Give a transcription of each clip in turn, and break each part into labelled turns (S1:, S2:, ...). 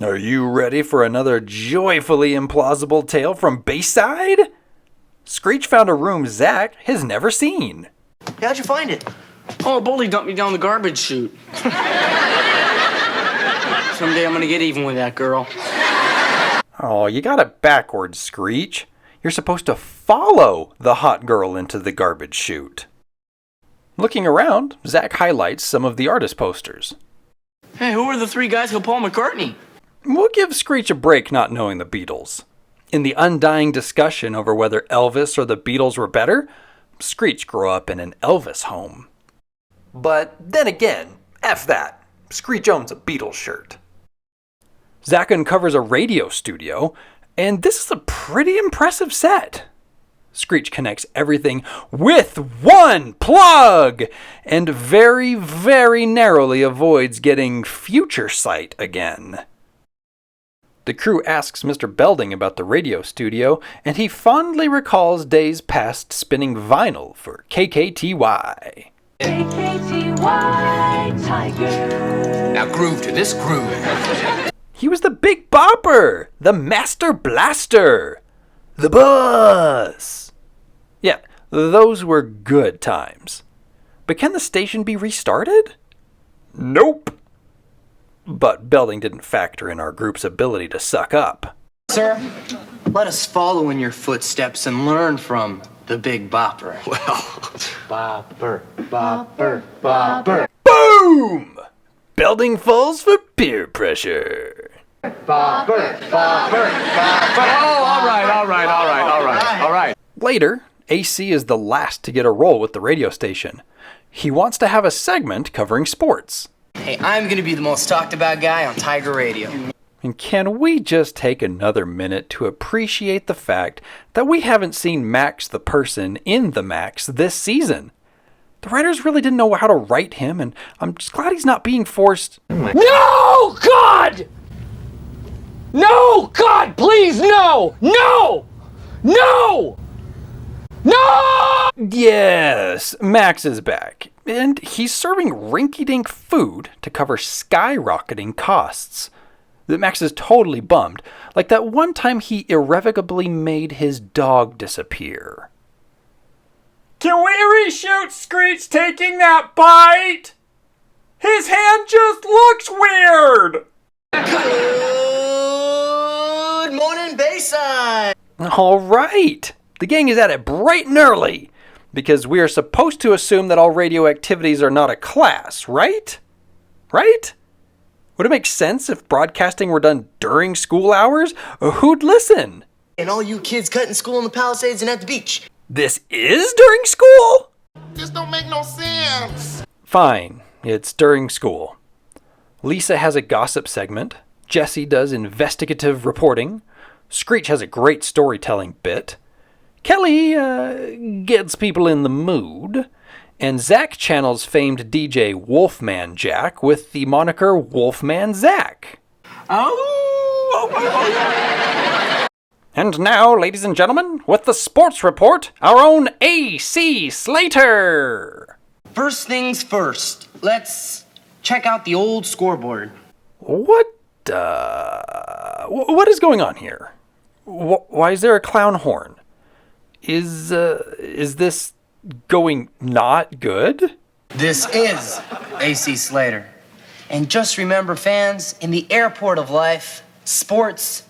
S1: Are you ready for another joyfully implausible tale from Bayside? Screech found a room Zack has never seen.
S2: How'd you find it?
S3: Oh, Bully dumped me down the garbage chute. Someday I'm gonna get even with that girl.
S1: Oh, you got it backwards, Screech. You're supposed to follow the hot girl into the garbage chute. Looking around, Zack highlights some of the artist posters.
S3: Hey, who are the three guys who Paul McCartney?
S1: We'll give Screech a break not knowing the Beatles. In the undying discussion over whether Elvis or the Beatles were better, Screech grew up in an Elvis home. But then again, F that. Screech owns a Beatles shirt. Zack uncovers a radio studio, and this is a pretty impressive set. Screech connects everything with one plug, and very, very narrowly avoids getting future sight again. The crew asks Mr. Belding about the radio studio, and he fondly recalls days past spinning vinyl for KKTY.
S4: KKTY Tiger.
S5: Now groove to this groove.
S1: He was the Big Bopper, the Master Blaster, the Bus. Yeah, those were good times. But can the station be restarted? Nope. But Belding didn't factor in our group's ability to suck up.
S2: Sir, let us follow in your footsteps and learn from the Big Bopper.
S5: Bopper, bopper, bopper.
S1: Boom! Belding falls for peer pressure.
S5: Bopper, bopper, bopper. Oh, all right.
S1: Later, AC is the last to get a role with the radio station. He wants to have a segment covering sports.
S2: Hey, I'm gonna be the most talked about guy on Tiger Radio.
S1: And can we just take another minute to appreciate the fact that we haven't seen Max the person in the Max this season? The writers really didn't know how to write him, and I'm just glad he's not being forced.
S6: No, God! No, God, please, no! No! No! No!
S1: Yes, Max is back, and he's serving Rinky-Dink food to cover skyrocketing costs. Max is totally bummed, like that one time he irrevocably made his dog disappear.
S7: Can we reshoot Screech taking that bite? His hand just looks weird!
S2: Good morning, Bayside!
S1: All right, the gang is at it bright and early, because we are supposed to assume that all radio activities are not a class, right? Right? Would it make sense if broadcasting were done during school hours? Who'd listen?
S2: And all you kids cutting school in the Palisades and at the beach.
S1: This is during school?
S5: This don't make no sense.
S1: Fine, it's during school. Lisa has a gossip segment. Jessie does investigative reporting. Screech has a great storytelling bit. Kelly gets people in the mood. And Zack channels famed DJ Wolfman Jack with the moniker Wolfman Zack. And now, ladies and gentlemen, with the sports report, our own AC Slater.
S2: First things first, let's check out the old scoreboard.
S1: What is going on here? Why is there a clown horn? Is this going not good?
S2: This is AC Slater. And just remember, fans, in the airport of life, sports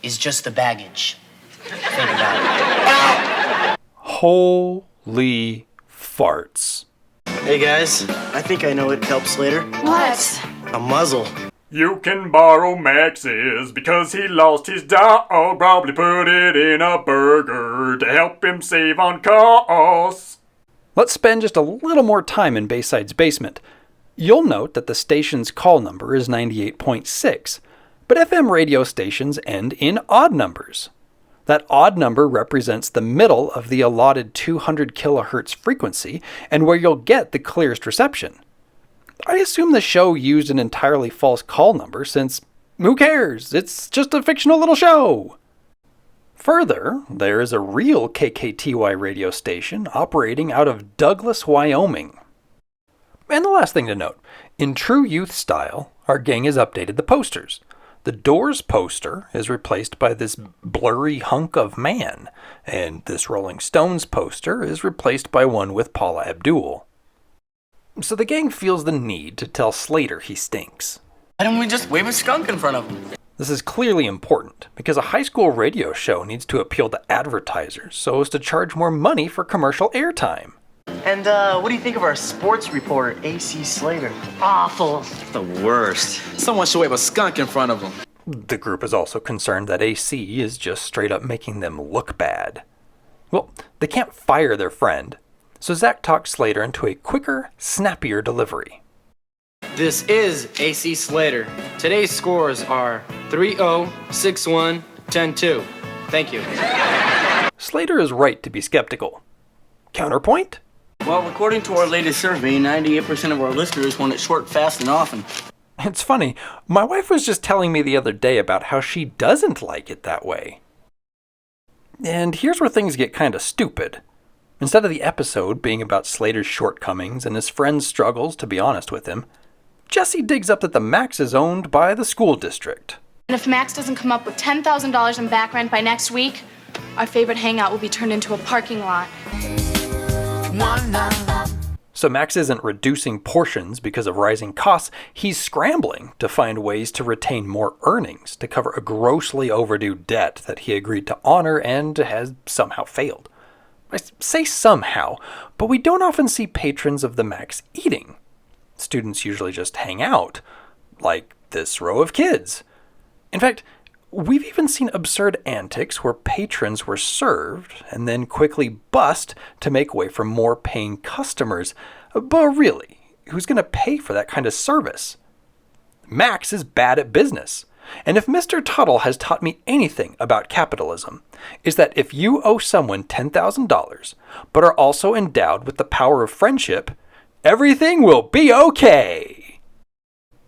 S2: is just the baggage. Think about it.
S1: Holy farts.
S2: Hey guys, I think I know what helps Slater.
S4: What?
S2: A muzzle.
S7: You can borrow Max's because he lost his dog. Probably put it in a burger to help him save on costs.
S1: Let's spend just a little more time in Bayside's basement. You'll note that the station's call number is 98.6, but FM radio stations end in odd numbers. That odd number represents the middle of the allotted 200 kilohertz frequency and where you'll get the clearest reception. I assume the show used an entirely false call number since, who cares? It's just a fictional little show. Further, there is a real KKTY radio station operating out of Douglas, Wyoming. And the last thing to note, in true youth style, our gang has updated the posters. The Doors poster is replaced by this blurry hunk of man, and this Rolling Stones poster is replaced by one with Paula Abdul. So the gang feels the need to tell Slater he stinks.
S3: Why don't we just wave a skunk in front of him?
S1: This is clearly important, because a high school radio show needs to appeal to advertisers so as to charge more money for commercial airtime.
S2: And what do you think of our sports reporter, AC Slater?
S3: Awful.
S8: The worst. Someone should wave a skunk in front of him.
S1: The group is also concerned that AC is just straight up making them look bad. Well, they can't fire their friend, so Zack talks Slater into a quicker, snappier delivery.
S3: This is AC Slater. Today's scores are 3-0, 6-1, 10-2. Thank you.
S1: Slater is right to be skeptical. Counterpoint?
S3: Well, according to our latest survey, 98% of our listeners want it short, fast, and often.
S1: It's funny, my wife was just telling me the other day about how she doesn't like it that way. And here's where things get kind of stupid. Instead of the episode being about Slater's shortcomings and his friend's struggles to be honest with him, Jesse digs up that the Max is owned by the school district.
S9: And if Max doesn't come up with $10,000 in back rent by next week, our favorite hangout will be turned into a parking lot.
S1: So Max isn't reducing portions because of rising costs, he's scrambling to find ways to retain more earnings to cover a grossly overdue debt that he agreed to honor and has somehow failed. I say somehow, but we don't often see patrons of the Max eating. Students usually just hang out, like this row of kids. In fact, we've even seen absurd antics where patrons were served and then quickly bussed to make way for more paying customers. But really, who's going to pay for that kind of service? Max is bad at business. And if Mr. Tuttle has taught me anything about capitalism, is that if you owe someone $10,000, but are also endowed with the power of friendship, everything will be okay.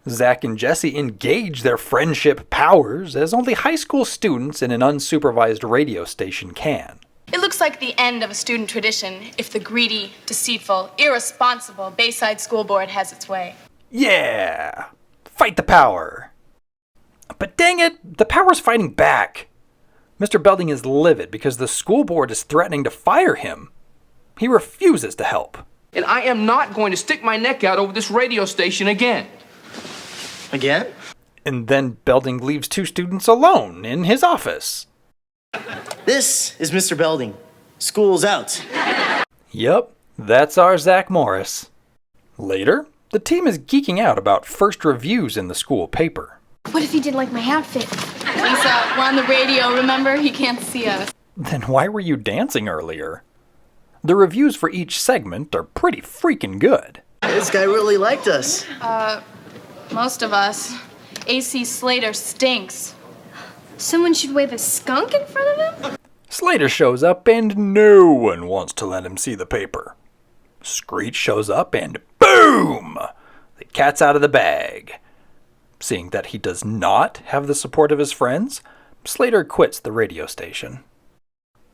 S1: Zack and Jesse engage their friendship powers as only high school students in an unsupervised radio station can.
S9: It looks like the end of a student tradition if the greedy, deceitful, irresponsible Bayside School Board has its way.
S1: Yeah! Fight the power! But dang it, the power's fighting back. Mr. Belding is livid because the school board is threatening to fire him. He refuses to help.
S6: And I am not going to stick my neck out over this radio station again.
S2: Again?
S1: And then Belding leaves two students alone in his office.
S2: This is Mr. Belding. School's out.
S1: Yep, that's our Zach Morris. Later, the team is geeking out about first reviews in the school paper.
S9: What if he didn't like my outfit? Lisa, we're on the radio, remember? He can't see us.
S1: Then why were you dancing earlier? The reviews for each segment are pretty freaking good.
S2: This guy really liked us.
S9: Most of us. AC Slater stinks.
S4: Someone should wave a skunk in front of him?
S1: Slater shows up and no one wants to let him see the paper. Screech shows up and boom! The cat's out of the bag. Seeing that he does not have the support of his friends, Slater quits the radio station.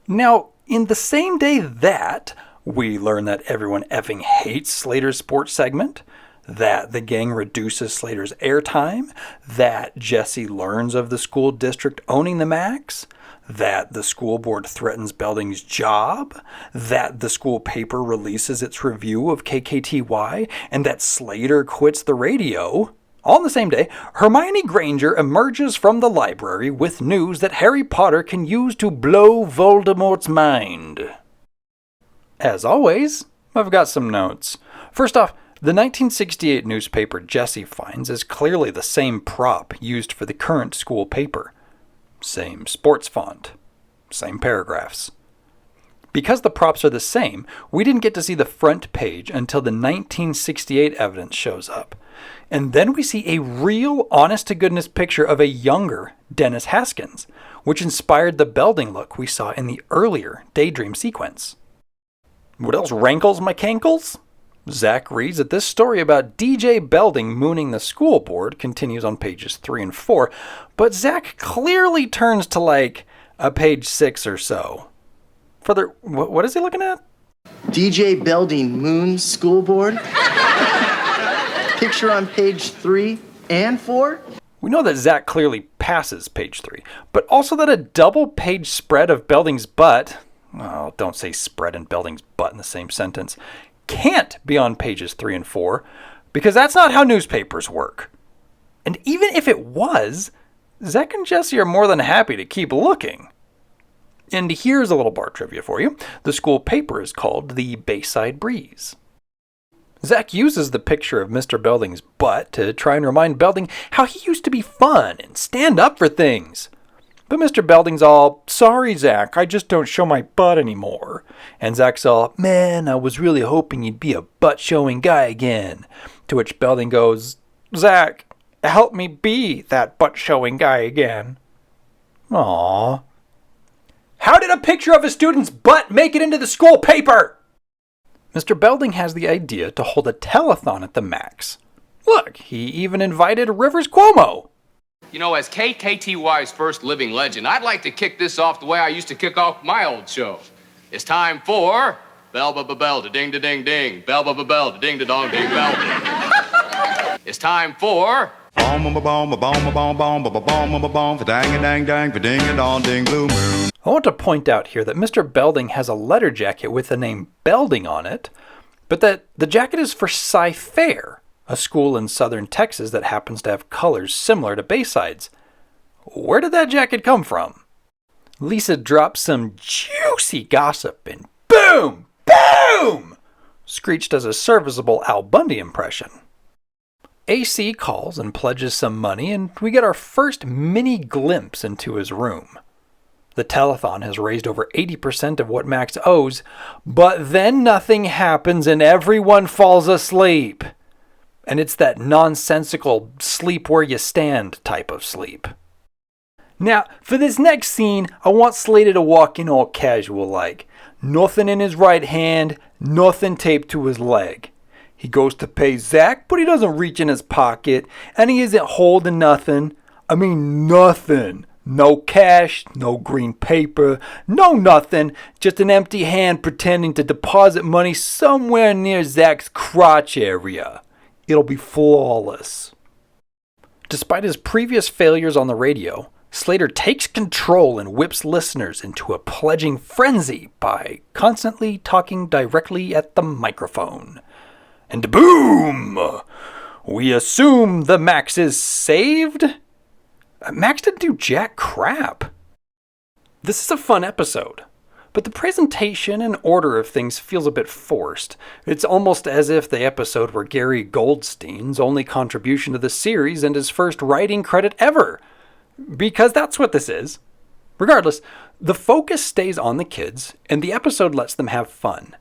S1: Now, in the same day that we learn that everyone effing hates Slater's sports segment, that the gang reduces Slater's airtime, that Jesse learns of the school district owning the Max, that the school board threatens Belding's job, that the school paper releases its review of KKTY, and that Slater quits the radio, all in the same day, Hermione Granger emerges from the library with news that Harry Potter can use to blow Voldemort's mind. As always, I've got some notes. First off, the 1968 newspaper Jesse finds is clearly the same prop used for the current school paper. Same sports font. Same paragraphs. Because the props are the same, we didn't get to see the front page until the 1968 evidence shows up. And then we see a real, honest-to-goodness picture of a younger Dennis Haskins, which inspired the Belding look we saw in the earlier Daydream sequence. What else rankles my cankles? Zack reads that this story about DJ Belding mooning the school board continues on pages 3 and 4, but Zack clearly turns to like a page 6 or so. Further, what is he looking at?
S2: DJ Belding moons school board. Picture on page 3 and 4.
S1: We know that Zack clearly passes page 3, but also that a double-page spread of Belding's butt, well, don't say spread and Belding's butt in the same sentence, can't be on pages 3 and 4, because that's not how newspapers work. And even if it was, Zack and Jesse are more than happy to keep looking. And here's a little bar trivia for you. The school paper is called the Bayside Breeze. Zack uses the picture of Mr. Belding's butt to try and remind Belding how he used to be fun and stand up for things. But Mr. Belding's all, sorry, Zack, I just don't show my butt anymore. And Zack's all, man, I was really hoping you'd be a butt-showing guy again. To which Belding goes, Zack, help me be that butt-showing guy again. Aww. How did a picture of a student's butt make it into the school paper? Mr. Belding has the idea to hold a telethon at the Max. Look, he even invited Rivers Cuomo.
S6: You know, as KKTY's first living legend, I'd like to kick this off the way I used to kick off my old show. It's time for bell-ba-ba-bell-da-ding-da-ding-ding, bell-ba-ba-bell-da-ding-da-dong-ding, bell. It's time for
S1: I want to point out here that Mr. Belding has a letter jacket with the name Belding on it, but that the jacket is for Sci-Fair, a school in southern Texas that happens to have colors similar to Bayside's. Where did that jacket come from? Lisa drops some juicy gossip and boom, boom! Screech does a serviceable Al Bundy impression. AC calls and pledges some money, and we get our first mini glimpse into his room. The telethon has raised over 80% of what Max owes, but then nothing happens and everyone falls asleep. And it's that nonsensical sleep where you stand type of sleep. Now, for this next scene, I want Slater to walk in all casual like. Nothing in his right hand, nothing taped to his leg. He goes to pay Zack, but he doesn't reach in his pocket, and he isn't holding nothing. I mean nothing. No cash, no green paper, no nothing. Just an empty hand pretending to deposit money somewhere near Zack's crotch area. It'll be flawless. Despite his previous failures on the radio, Slater takes control and whips listeners into a pledging frenzy by constantly talking directly at the microphone. And boom! We assume the Max is saved? Max didn't do jack crap. This is a fun episode, but the presentation and order of things feels a bit forced. It's almost as if the episode were Gary Goldstein's only contribution to the series and his first writing credit ever. Because that's what this is. Regardless, the focus stays on the kids, and the episode lets them have fun.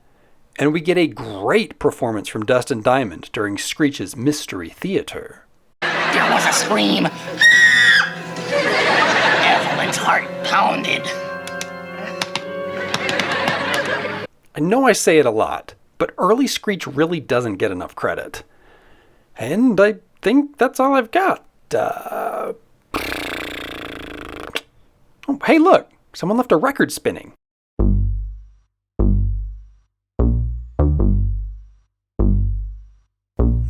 S1: And we get a great performance from Dustin Diamond during Screech's Mystery Theater.
S2: There was a scream. Evelyn's heart pounded.
S1: I know I say it a lot, but early Screech really doesn't get enough credit. And I think that's all I've got. Oh, hey, look! Someone left a record spinning.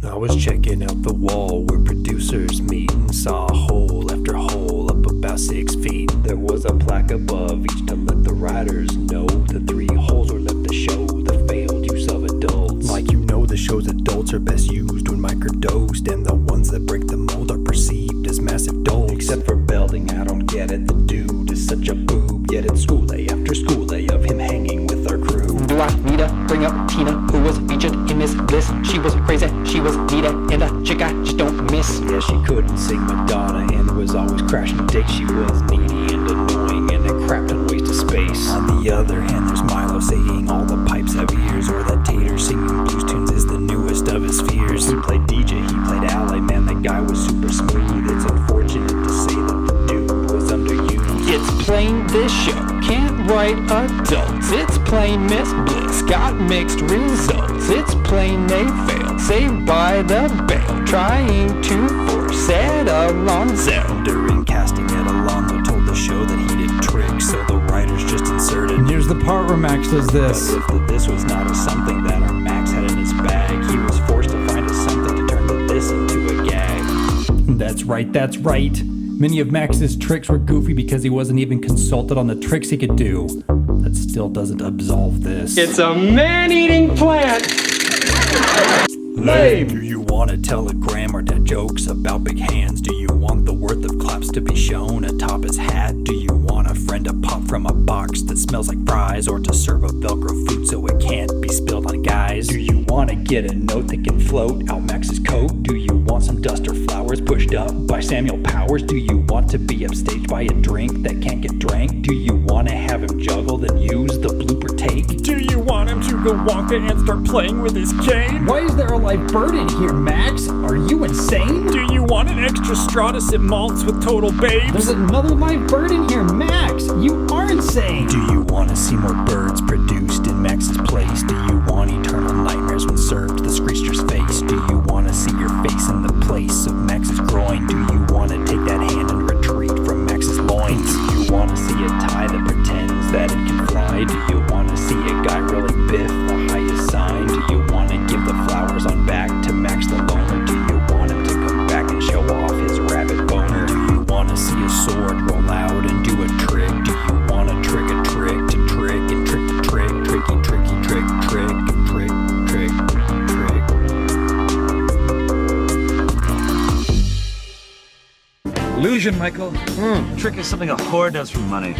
S1: I was checking out the wall where producers meet and saw hole after hole up about 6 feet. There was a plaque above each to let the writers know the 3 holes were left to show the failed use of adults. Like you know, the show's adults are best used when microdosed, and the ones that break the mold are perceived as massive dolts. Except for Belding, I don't get it. The dude is such a boob, yet it's school day after school day of him hanging with our crew. Do I need to bring up Tina, who was featured in this list? She was crazy, she was neat, and a chick I just don't miss. Yeah, she couldn't sing Madonna and was always crashing dicks. She was needy and annoying and a crap ton waste of space. On the other hand, there's Milo saying all the pipes have ears, or that Tater singing blues tunes is the newest of his fears. He played DJ, he played Ally, man, that guy was super smooth. It's unfortunate to say that the dude was underused. It's plain this show can't write adults. It's plain Miss Bliss got mixed results. It's plain they failed, saved by the bell, trying to force Ed Alonzo. During casting, Ed Alonzo told the show that he did tricks, so the writers just inserted. And here's the part where Max does this. But if this was not a something that our Max had in his bag, he was forced to find a something to turn the this into a gag. That's right, that's right. Many of Max's tricks were goofy because he wasn't even consulted on the tricks he could do. That still doesn't absolve this.
S3: It's a man-eating plant.
S1: Lame. Do you want to tell a grammar that jokes about big hands? Do you want the worth of claps to be shown atop his hat? Do you want a friend to pop from a box that smells like fries, or to serve a Velcro food so it can't be spilled on guys? Do you want to get a note that can float out Max's coat? Do you want some dust or flowers pushed up by Samuel Powers? Do you want to be upstaged by a drink that can't get drank? Do you want to have him juggle then use the blooper take?
S7: Do you want him to go Wonka and start playing with his cane?
S1: Why is there a live bird in here, Max? Are you insane?
S7: Do you want an extra straw to sip malts with total babes?
S1: There's another live bird in here, Max! You are insane! Do you want to see more birds produced in Max's place? Do you want eternal nightmares when served the Screecher's face? Do you want to see your face in the place of Max's groin? Do you want to take that hand and retreat from Max's loins? Do you want to see a tie that pretends that it can fly? Do you want to see a guy really biff the highest sign? Do you want to give the flowers on back to Max the loner? Do you want him to come back and show off his rabbit boner? Do you want to see a sword roll out and do a trick? Do you want to trick a trick to trick and trick to trick? Tricky, tricky, trick, trick, trick, trick, trick.
S10: Illusion, Michael. Trick is something a whore does for money.